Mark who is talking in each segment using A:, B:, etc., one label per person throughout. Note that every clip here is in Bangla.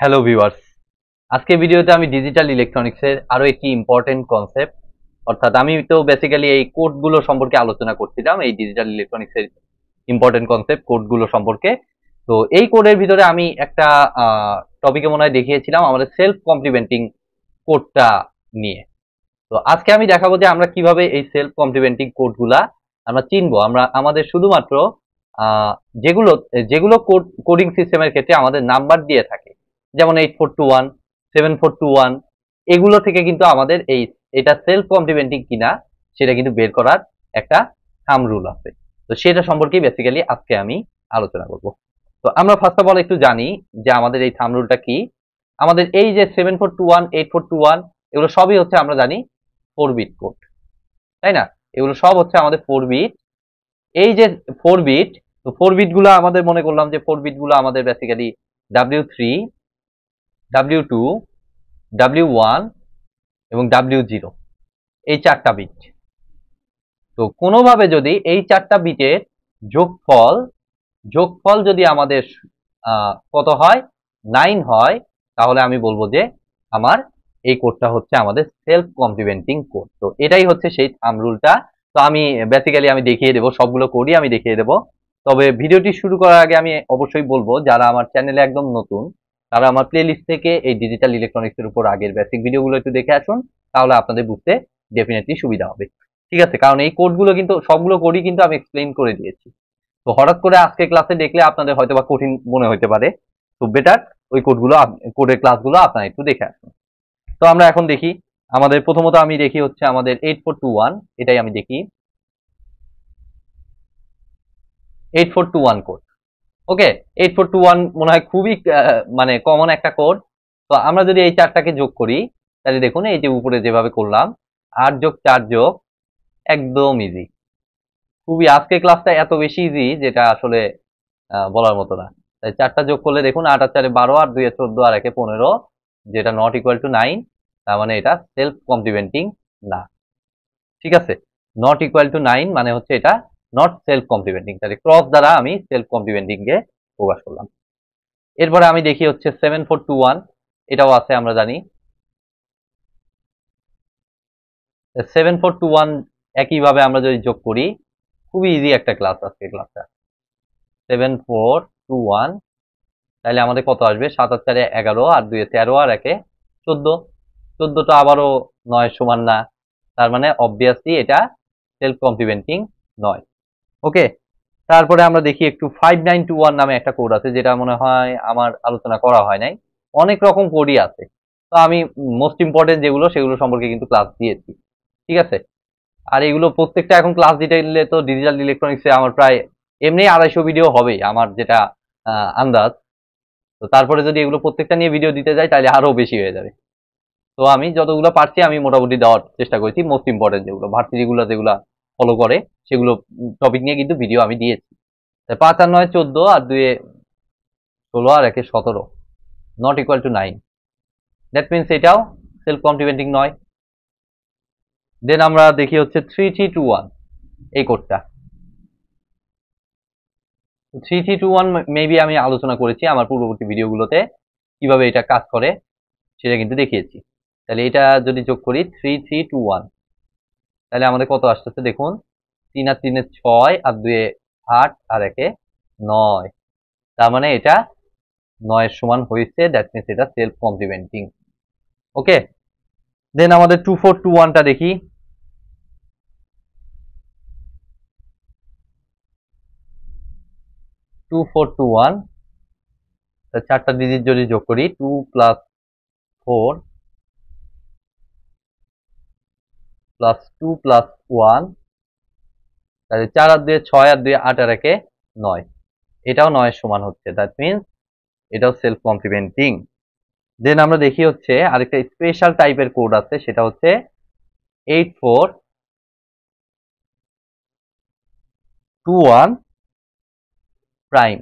A: হ্যালো ভিউয়ার্স, আজকে ভিডিওতে আমি ডিজিটাল ইলেকট্রনিক্সের আরো একটি ইম্পর্টেন্ট কনসেপ্ট অর্থাৎ আমি তো বেসিক্যালি এই কোডগুলো সম্পর্কে আলোচনা করছিলাম, এই ডিজিটাল ইলেকট্রনিক্সের ইম্পর্টেন্ট কনসেপ্ট কোডগুলো সম্পর্কে। তো এই কোডের ভিতরে আমি একটা টপিকে মনে হয় দেখিয়েছিলাম আমাদের সেলফ কমপ্লিমেন্টিং কোডটা নিয়ে। তো আজকে আমি দেখাবো যে আমরা কিভাবে এই সেলফ কমপ্লিমেন্টিং কোডগুলা আমরা চিনবো। আমরা আমাদের শুধুমাত্র আহ, যেগুলো যেগুলো কোডিং সিস্টেমের ক্ষেত্রে আমাদের নাম্বার দিয়ে থাকে, যেমন 8421, 7421, এগুলো থেকে কিন্তু আমাদের এটা সেলফ কমপ্লিমেন্টিং কিনা সেটা কিন্তু বের করার একটা থাম্ব রুল আছে। তো সেটা সম্পর্কে বেসিক্যালি আজকে আমি আলোচনা করব। তো আমরা ফার্স্ট অফ অল একটু জানি যে আমাদের এই থাম্ব রুলটা কি। আমাদের এই যে 7421, 8421, এগুলো সবই হচ্ছে আমরা জানি 4 বিট কোড, তাই না? এগুলো সব হচ্ছে আমাদের 4 বিট। এই যে 4 বিট, তো 4 বিট গুলো আমাদের মনে করলাম যে 4 বিট গুলো আমাদের বেসিক্যালি W3, W2, W1 এবং W0, এই 4টা বিট। তো কোনোভাবে যদি এই 4টা বিটের যোগফল যোগফল যদি আমাদের কত হয়, 9 হয়, তাহলে আমি বলবো যে আমার এই কোডটা হচ্ছে আমাদের সেলফ কমপ্লিমেন্টিং কোড। তো এটাই হচ্ছে সেই থাম্ব রুলটা। তো আমি বেসিক্যালি আমি দেখিয়ে দেবো, সবগুলো কোডই আমি দেখিয়ে দেবো। তবে ভিডিওটি শুরু করার আগে আমি অবশ্যই বলবো, যারা আমার চ্যানেলে একদম নতুন তারা আমার প্লেলিস্ট থেকে এই ডিজিটাল ইলেকট্রনিক্সের উপর আগের বেসিক ভিডিওগুলো একটু দেখে আসুন, তাহলে আপনাদের বুঝতে ডেফিনেটলি সুবিধা হবে। ঠিক আছে, কারণ এই কোডগুলো কিন্তু সবগুলো কোডই কিন্তু আমি এক্সপ্লেইন করে দিয়েছি। তো হঠাৎ করে আজকে ক্লাসে দেখলে আপনাদের হয়তো বা কঠিন মনে হতে পারে। তো বেটার ওই কোডের ক্লাসগুলো আপনারা একটু দেখে আসুন। তো আমরা এখন দেখি, আমাদের প্রথমত আমি দেখি হচ্ছে আমাদের 8421, এটাই আমি দেখি 8421 কোড। ওকে, 8421 মনে হয় খুবই মানে কমন একটা কোড। তো আমরা যদি এই চারটাকে যোগ করি, তাহলে দেখুন এই যে উপরে যেভাবে করলাম, 8+4 একদম ইজি। খুবই, আজকে ক্লাসটা এত বেশি ইজি যেটা আসলে বলার মতো না। তাই 4টা যোগ করলে দেখুন 8 আর 4 12, আর 2 14, আর 1 15, যেটা নট ইকুয়াল টু 9। তার মানে এটা সেলফ কমপ্লিমেন্টিং না। ঠিক আছে, নট ইকুয়াল টু 9 মানে হচ্ছে এটা নট সেলফ কমপ্লিমেন্টিং। তাহলে ক্রস দ্বারা আমি সেলফ কমপ্লিমেন্টিং কে প্রকাশ করলাম। এরপরে আমি দেখি হচ্ছে 7421, এটাও আছে আমরা জানি 7421। একইভাবে আমরা যদি যোগ করি, খুবই ইজি একটা ক্লাস আজকে ক্লাসটা। 7421, তাহলে আমাদের কত আসবে, 7 আর 4 11, আর 2 13, আর 1 14। 14টা আবারও 9 সমান না, তার মানে অবভিয়াসলি এটা সেলফ কমপ্লিমেন্টিং নয়। ওকে, তারপরে আমরা দেখি একটু 5921 নামে একটা কোড আছে, যেটা মনে হয় আমার আলোচনা করা হয় নাই। অনেক রকম কোডই আছে, তো আমি মোস্ট ইম্পর্টেন্ট যেগুলো সেগুলো সম্পর্কে কিন্তু ক্লাস দিয়েছি। ঠিক আছে, আর এগুলো প্রত্যেকটা এখন ক্লাস দিতে তো ডিজিটাল ইলেকট্রনিক্সে আমার প্রায় এমনি 250 ভিডিও হবেই আমার যেটা আন্দাজ। তো তারপরে যদি এগুলো প্রত্যেকটা নিয়ে ভিডিও দিতে যাই তাহলে আরো বেশি হয়ে যাবে। তো আমি যতগুলো পারছি আমি মোটামুটি দেওয়ার চেষ্টা করেছি, মোস্ট ইম্পর্টেন্ট যেগুলো ভার্সিটিগুলো যেগুলো ফলো করে সেগুলো টপিক নিয়ে কিন্তু ভিডিও আমি দিয়েছি। 5 আর 9 14, আর 2 16, আর 1 17, not equal to 9। That means এটাও সেলফ কমপ্লিমেন্টিং নয়। দেন আমরা দেখি হচ্ছে 3321, এই কোডটা। 3321 মেবি আমি আলোচনা করেছি আমার পূর্ববর্তী ভিডিওগুলোতে, কিভাবে এটা কাজ করে সেটা কিন্তু দেখিয়েছি। তাহলে এটা যদি যোগ করি 3321, তাহলে আমাদের কত আসতেছে দেখুন, 3 আর 3 6, আর 2 8, আর 1 9। তার মানে এটা 9 এর সমান হয়েছে, দ্যাট মিনস এটা সেলফ কমপ্লিমেন্টিং। ওকে, দেন আমাদের 2421টা দেখি। 2421, 4টা ডিজিট যদি যোগ করি, 2 + 4 + 2 + 1, তাহলে 4 আর 2 6, আর 2 8, আর 1 9। এটাও 9 এর সমান হচ্ছে, দ্যাট মিনস এটাও সেলফ কমপ্লিমেন্টিং। দেন আমরা দেখি হচ্ছে আরেকটা স্পেশাল টাইপের কোড আছে, সেটা হচ্ছে 8421 প্রাইম,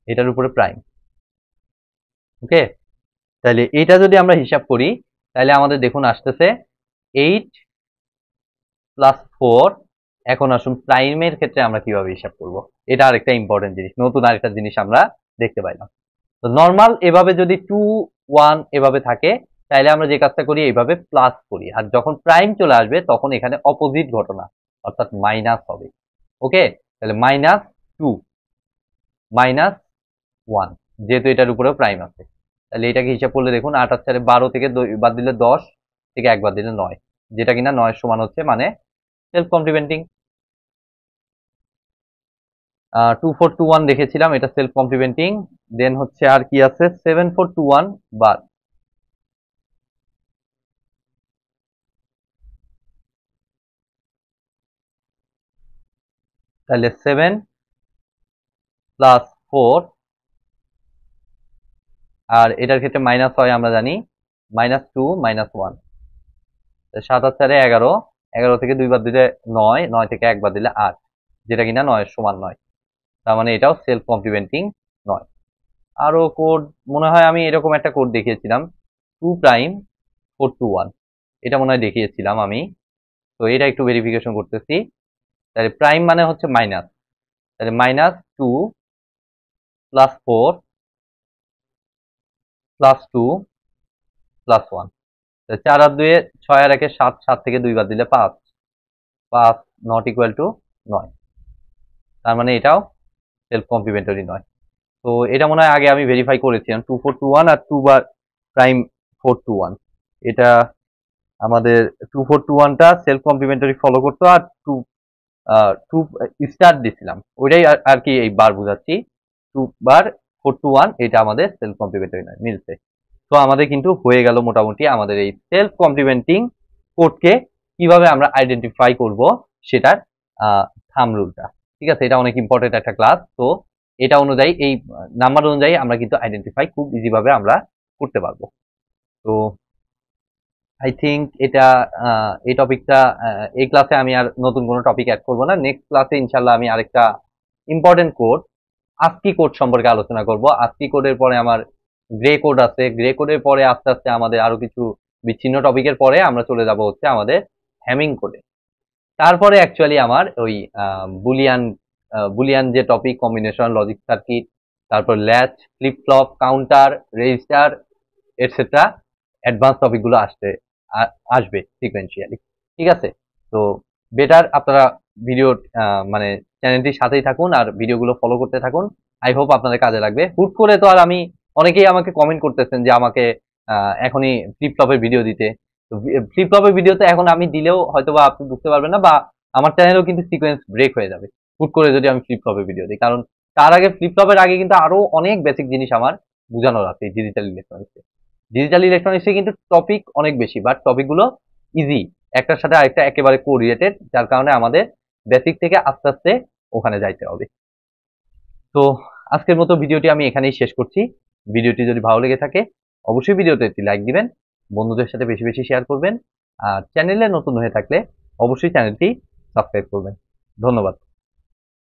A: এটার উপরে প্রাইম। ওকে, তাহলে এটা যদি আমরা হিসাব করি, তাহলে আমাদের দেখুন আসতেছে 8 + 4। এখন আসুন প্রাইমের ক্ষেত্রে আমরা কিভাবে হিসাব করব, এটা আরেকটা ইম্পর্টেন্ট জিনিস, নতুন আরেকটা জিনিস আমরা দেখতে পাইলাম। তো নর্মাল এভাবে যদি 1 এভাবে থাকে, তাইলে আমরা যে কাজটা করি এইভাবে প্লাস করি, আর যখন প্রাইম চলে আসবে তখন এখানে অপোজিট ঘটনা অর্থাৎ মাইনাস হবে। ওকে, তাহলে -2 -1, যেহেতু এটার উপরেও প্রাইম আছে, তাহলে এটাকে হিসাব করলে দেখুন 8 আর 4 12 থেকে 2 বাদ দিলে 10, থেকে 1 বাদ দিলে 9, যেটা কিনা 9 সমান হচ্ছে, মানে সেলফ কমপ্লিমেন্টিং। 2421 দেখেছিলাম, এটা সেলফ কমপ্লিমেন্টিং। দেন হচ্ছে আর কি আছে, 7421 বাদ, তাহলে 7 প্লাস 4, আর এটার ক্ষেত্রে মাইনাস হয় আমরা জানি, -2 -1, 7 আর 4 11, 11 থেকে 2 বাদ দিলে 9, 9 থেকে 1 বাদ দিলে 8, যেটা কিনা 9 সমান 9, তার মানে এটাও সেলফ কমপ্লিমেন্টিং নয়। আরো কোড মনে হয় আমি এরকম একটা কোড দেখিয়েছিলাম, 2 প্রাইম 421, এটা মনে হয় দেখিয়েছিলাম আমি। তো এটা একটু ভেরিফিকেশন করতেছি। তাহলে প্রাইম মানে হচ্ছে মাইনাস, তাহলে -2 প্লাস 4 প্লাস 2 প্লাস 1, 4 আর 2 6 আর 1 7, 7 থেকে 2 বাদ দিলে 5, 5 নট ইকুয়াল টু 9, তার মানে এটাও সেলফ কমপ্লিমেন্টারি নয়। তো এটা মনে হয় আগে আমি ভেরিফাই করেছিলাম, 2421 আর 2 বার প্রাইম 421, এটা আমাদের 2421টা সেলফ কমপ্লিমেন্টারি ফলো করতো, আর 2 স্টার দিছিলাম, ওইটাই আর কি এই বার বুঝাচ্ছি, 2 বার 421 এটা আমাদের সেলফ কমপ্লিমেন্টারি নয়, মিলছে। তো আমাদের কিন্তু হয়ে গেল মোটামুটি আমাদের এই সেলফ কমপ্লিমেন্টিং কোডকে কিভাবে আমরা আইডেন্টিফাই করব সেটার থাম্ব রুলটা। ঠিক আছে, এটা অনেক ইম্পর্টেন্ট একটা ক্লাস। তো এটা অনুযায়ী, এই নাম্বার অনুযায়ী আমরা কিন্তু আইডেন্টিফাই খুব ইজি ভাবে আমরা করতে পারবো। তো আই থিঙ্ক এটা এই টপিকটা, এই ক্লাসে আমি আর নতুন কোনো টপিক অ্যাড করবো না। নেক্সট ক্লাসে ইনশাল্লাহ আমি আরেকটা ইম্পর্টেন্ট কোড, আস্কি কোড সম্পর্কে আলোচনা করব। আস্কি কোডের পরে আমার গ্রে কোড আছে, গ্রে কোডের পরে আস্তে আস্তে আমাদের আরো কিছু বিচ্ছিন্ন টপিকের পরে আমরা চলে যাব হচ্ছে আমাদের হ্যামিং কোডে। তারপরে অ্যাকচুয়ালি আমার ওই বুলিয়ান বুলিয়ান যে টপিক, কম্বিনেশন লজিক সার্কিট, তারপর latch, flip flop, counter, register etcetera advance টপিকগুলো আসবে সিকোয়েন্সিয়ালি। ঠিক আছে, তো বেটার আপনারা ভিডিও মানে চ্যানেলটির সাথেই থাকুন আর ভিডিওগুলো ফলো করতে থাকুন। আই হোপ আপনাদের কাজে লাগবে। হুট করে তো আর আমি, অনেকেই আমাকে কমেন্ট করতেছেন যে আমাকে এখনই ফ্লিপ ফ্লপের ভিডিও দিতে। তো ফ্লিপ ফ্লপের ভিডিওতে এখন আমি দিলেও হয়তো বা আপনি বুঝতে পারবেন না, বা আমার চ্যানেলেও কিন্তু সিকোয়েন্স ব্রেক হয়ে যাবে হুট করে যদি আমি ফ্লিপ ফ্লপের ভিডিও দিই। কারণ তার আগে, ফ্লিপ ফ্লপের আগে কিন্তু আরো অনেক বেসিক জিনিস আমার বোঝানোর আছে ডিজিটাল ইলেকট্রনিক্সে। ডিজিটাল ইলেকট্রনিক্সে কিন্তু টপিক অনেক বেশি, বাট টপিকগুলো ইজি, একটার সাথে আরেকটা একেবারে কোরিলেটেড, যার কারণে আমাদের বেসিক থেকে আস্তে আস্তে ওখানে যাইতে হবে। তো আজকের মতো ভিডিওটি আমি এখানেই শেষ করছি। ভিডিওটি যদি ভালো লেগে থাকে অবশ্যই ভিডিওতে একটি লাইক দিবেন, বন্ধুদের সাথে বেশি বেশি শেয়ার করবেন, আর চ্যানেলে নতুন হয়ে থাকলে অবশ্যই চ্যানেলটি সাবস্ক্রাইব করবেন। ধন্যবাদ।